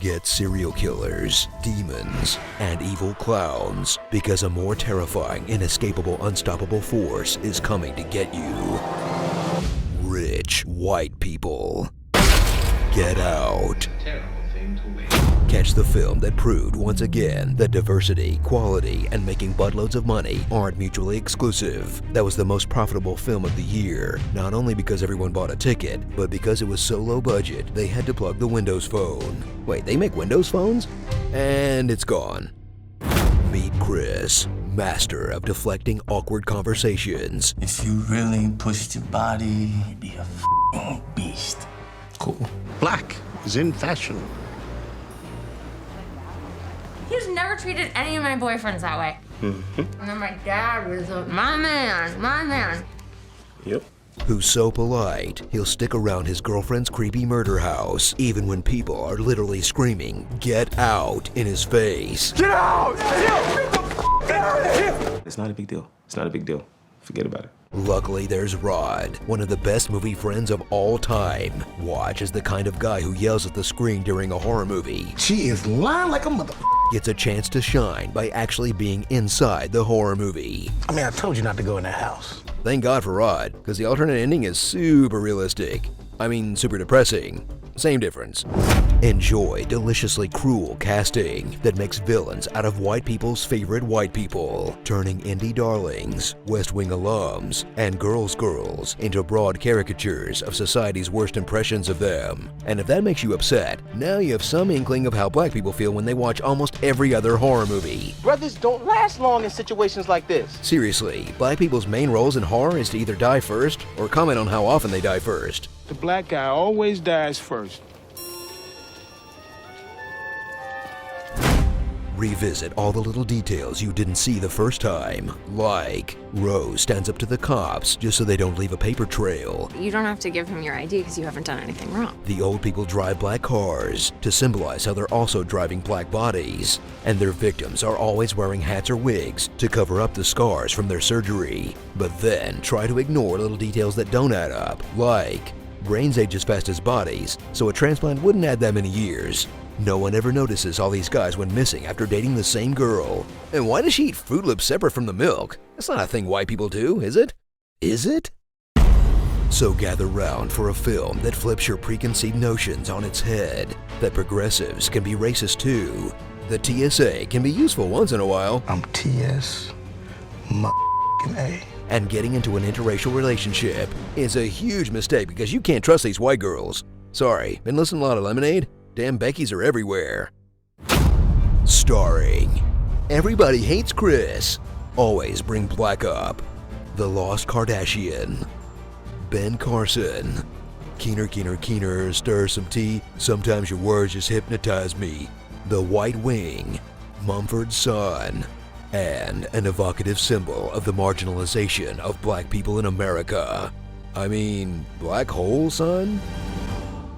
Forget serial killers, demons, and evil clowns, because a more terrifying, inescapable, unstoppable force is coming to get you. Rich white people. Get Out. Catch the film that proved once again that diversity, quality, and making buttloads of money aren't mutually exclusive. That was the most profitable film of the year, not only because everyone bought a ticket, but because it was so low budget they had to plug the Windows Phone. Wait, they make Windows phones? And it's gone. Meet Chris, master of deflecting awkward conversations. If you really pushed your body, you'd be a f***ing beast. Cool. Black is in fashion. He's never treated any of my boyfriends that way. And then my dad was my man. Yep. Who's so polite, he'll stick around his girlfriend's creepy murder house, even when people are literally screaming, "Get out," in his face. Get out! It's not a big deal. It's not a big deal. Forget about it. Luckily, there's Rod, one of the best movie friends of all time. Watch as the kind of guy who yells at the screen during a horror movie She is lying like a mother. gets a chance to shine by actually being inside the horror movie. I mean, I told you not to go in that house. Thank God for Rod, because the alternate ending is super realistic. I mean, super depressing. Same difference. Enjoy deliciously cruel casting that makes villains out of white people's favorite white people, turning indie darlings, West Wing alums, and girls' into broad caricatures of society's worst impressions of them. And if that makes you upset, now you have some inkling of how black people feel when they watch almost every other horror movie. Brothers don't last long in situations like this. Seriously, black people's main roles in horror is to either die first or comment on how often they die first. The black guy always dies first. Revisit all the little details you didn't see the first time, like Rose stands up to the cops just so they don't leave a paper trail. You don't have to give him your ID because you haven't done anything wrong. The old people drive black cars to symbolize how they're also driving black bodies, and their victims are always wearing hats or wigs to cover up the scars from their surgery, but then try to ignore little details that don't add up, like brains age as fast as bodies, so a transplant wouldn't add that many years. No one ever notices all these guys went missing after dating the same girl. And why does she eat Fruit Loops separate from the milk? That's not a thing white people do, is it? Is it? So gather round for a film that flips your preconceived notions on its head, that progressives can be racist too, that TSA can be useful once in a while, I'm TS, A. and getting into an interracial relationship is a huge mistake because you can't trust these white girls. Sorry, been listening to a lot of Lemonade? Damn Beckys are everywhere. Starring Everybody Hates Chris, Always Bring Black Up, The Lost Kardashian, Ben Carson, Keener, stir some tea, sometimes your words just hypnotize me, The White Wing, Mumford Son, and an evocative symbol of the marginalization of black people in America. I mean, black hole, son?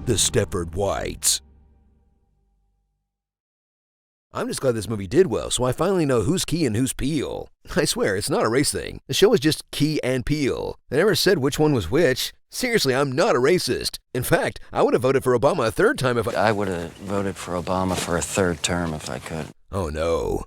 The Stepford Whites. I'm just glad this movie did well, so I finally know who's Key and who's Peele. I swear, it's not a race thing. The show is just Key and Peele. They never said which one was which. Seriously, I'm not a racist. In fact, I would have voted for Obama a third time if I would have voted for Obama for a third term if I could. Oh no.